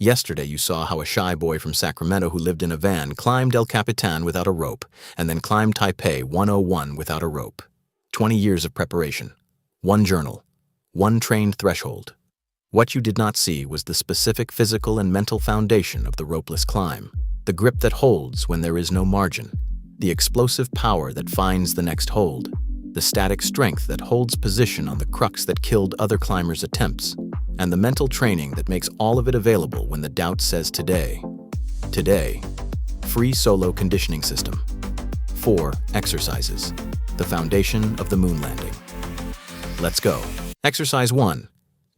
Yesterday you saw how a shy boy from Sacramento who lived in a van climbed El Capitan without a rope, and then climbed Taipei 101 without a rope. 20 years of preparation. One journal. One trained threshold. What you did not see was the specific physical and mental foundation of the ropeless climb. The grip that holds when there is no margin. The explosive power that finds the next hold. The static strength that holds position on the crux that killed other climbers' attempts. And the mental training that makes all of it available when the doubt says today. Today, free solo conditioning system. 4 exercises. The foundation of the moon landing. Let's go. Exercise 1.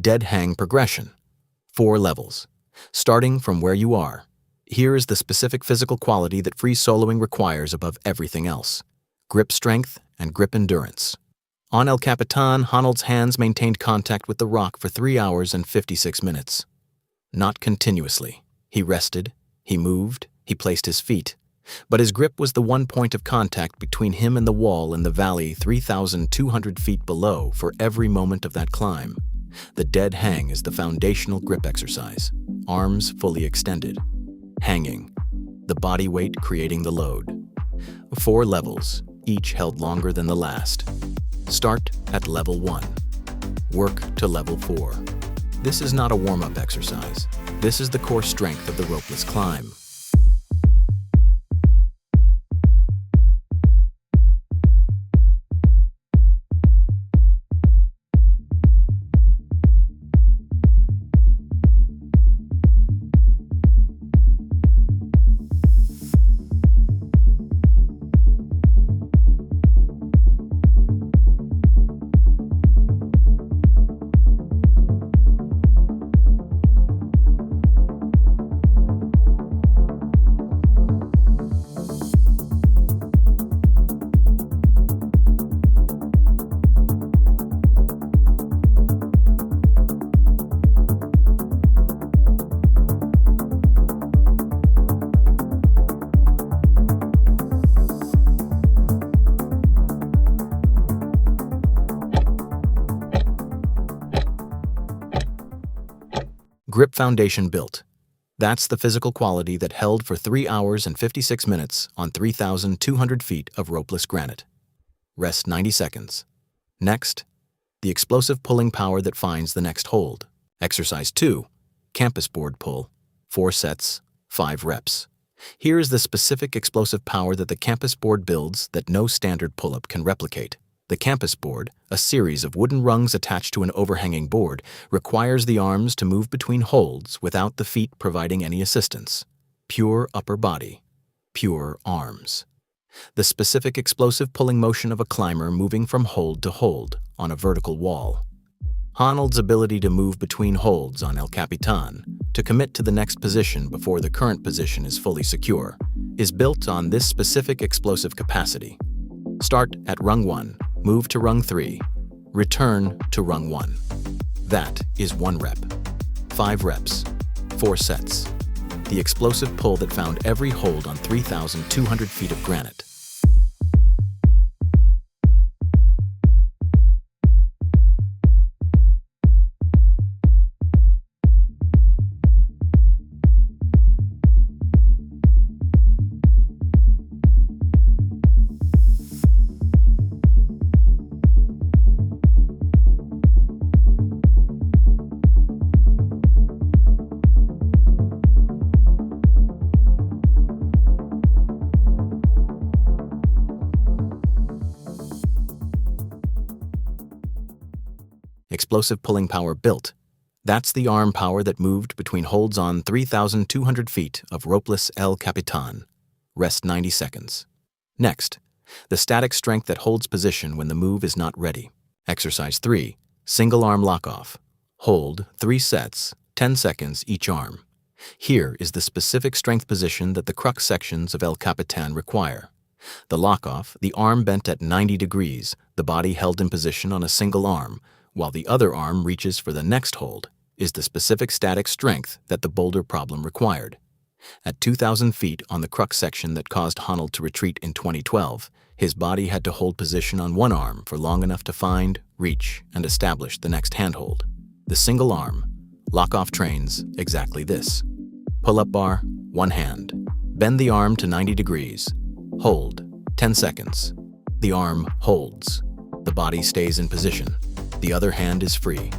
Dead hang progression. 4 levels. Starting from where you are. Here is the specific physical quality that free soloing requires above everything else. Grip strength and grip endurance. On El Capitan, Honnold's hands maintained contact with the rock for 3 hours and 56 minutes. Not continuously. He rested, he moved, he placed his feet. But his grip was the one point of contact between him and the wall in the valley 3,200 feet below for every moment of that climb. The dead hang is the foundational grip exercise. Arms fully extended. Hanging. The body weight creating the load. 4 levels, each held longer than the last. Start at level 1. Work to level 4. This is not a warm-up exercise. This is the core strength of the ropeless climb. Grip foundation built. That's the physical quality that held for 3 hours and 56 minutes on 3,200 feet of ropeless granite. Rest 90 seconds. Next, the explosive pulling power that finds the next hold. Exercise 2. Campus board pull. 4 sets, 5 reps. Here is the specific explosive power that the campus board builds that no standard pull-up can replicate. The campus board, a series of wooden rungs attached to an overhanging board, requires the arms to move between holds without the feet providing any assistance. Pure upper body. Pure arms. The specific explosive pulling motion of a climber moving from hold to hold on a vertical wall. Honnold's ability to move between holds on El Capitan, to commit to the next position before the current position is fully secure, is built on this specific explosive capacity. Start at rung 1, move to rung 3, return to rung 1. That is 1 rep. 5 reps, 4 sets. The explosive pull that found every hold on 3,200 feet of granite. Explosive pulling power built. That's the arm power that moved between holds on 3,200 feet of ropeless El Capitan. Rest 90 seconds. Next, the static strength that holds position when the move is not ready. Exercise 3. Single arm lock-off. Hold 3 sets, 10 seconds each arm. Here is the specific strength position that the crux sections of El Capitan require. The lock-off, the arm bent at 90 degrees, the body held in position on a single arm, while the other arm reaches for the next hold, is the specific static strength that the boulder problem required. At 2,000 feet on the crux section that caused Honnold to retreat in 2012, his body had to hold position on one arm for long enough to find, reach, and establish the next handhold. The single arm, lock-off trains exactly this. Pull-up bar, one hand. Bend the arm to 90 degrees. Hold, 10 seconds. The arm holds. The body stays in position. The other hand is free.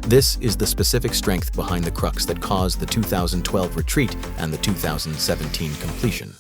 This is the specific strength behind the crux that caused the 2012 retreat and the 2017 completion.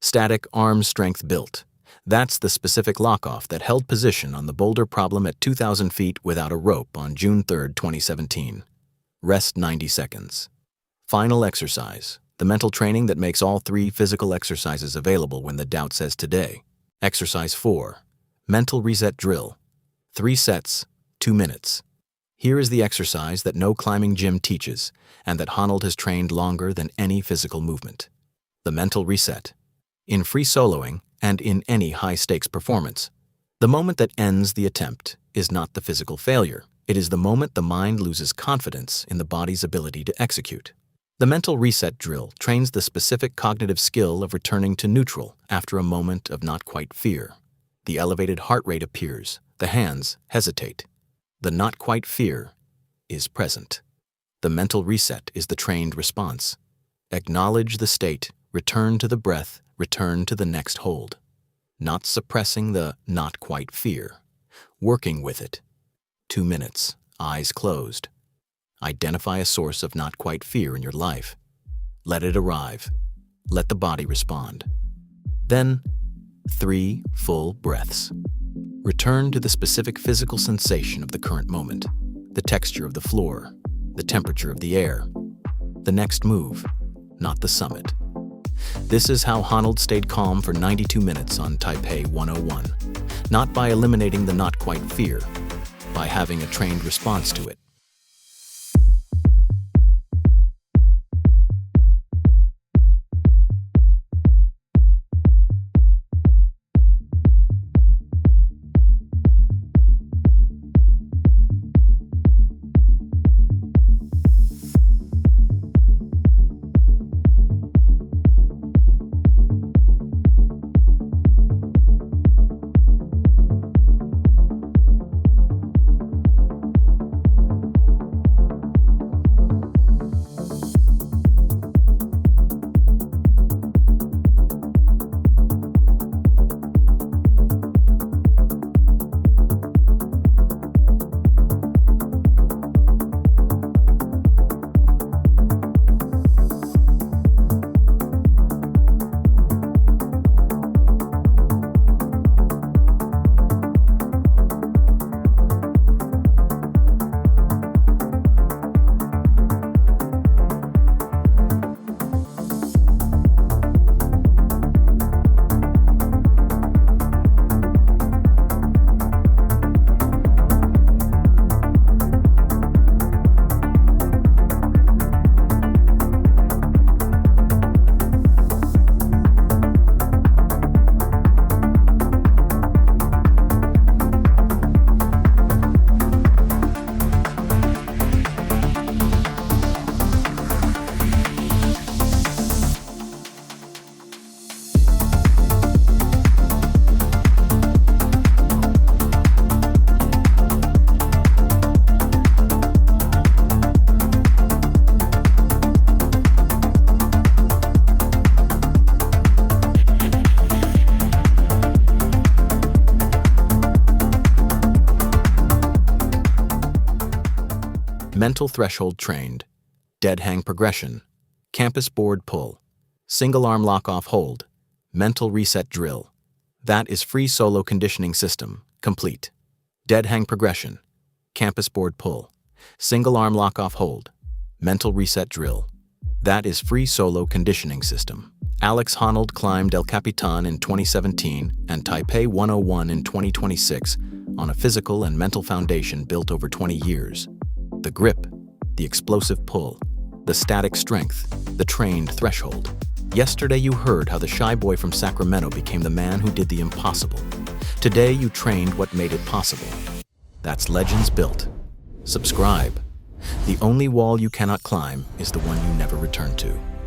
Static arm strength built. That's the specific lock-off that held position on the boulder problem at 2,000 feet without a rope on June 3, 2017. Rest 90 seconds. Final exercise. The mental training that makes all 3 physical exercises available when the doubt says today. Exercise 4. Mental reset drill. 3 sets, 2 minutes. Here is the exercise that no climbing gym teaches and that Honnold has trained longer than any physical movement. The mental reset. In free soloing and in any high-stakes performance, the moment that ends the attempt is not the physical failure. It is the moment the mind loses confidence in the body's ability to execute. The mental reset drill trains the specific cognitive skill of returning to neutral after a moment of not quite fear. The elevated heart rate appears. The hands hesitate. The not quite fear is present. The mental reset is the trained response. Acknowledge the state, return to the breath, return to the next hold. Not suppressing the not quite fear. Working with it. 2 minutes, eyes closed. Identify a source of not quite fear in your life. Let it arrive. Let the body respond. Then, 3 full breaths. Return to the specific physical sensation of the current moment. The texture of the floor. The temperature of the air. The next move, not the summit. This is how Honnold stayed calm for 92 minutes on Taipei 101. Not by eliminating the not quite fear, by having a trained response to it. Mental threshold trained. Dead hang progression. Campus board pull. Single arm lock off hold. Mental reset drill. That is free solo conditioning system. Complete. Dead hang progression. Campus board pull. Single arm lock off hold. Mental reset drill. That is free solo conditioning system. Alex Honnold climbed El Capitan in 2017 and Taipei 101 in 2026 on a physical and mental foundation built over 20 years. The grip, the explosive pull, the static strength, the trained threshold. Yesterday you heard how the shy boy from Sacramento became the man who did the impossible. Today you trained what made it possible. That's Legends Built. Subscribe. The only wall you cannot climb is the one you never return to.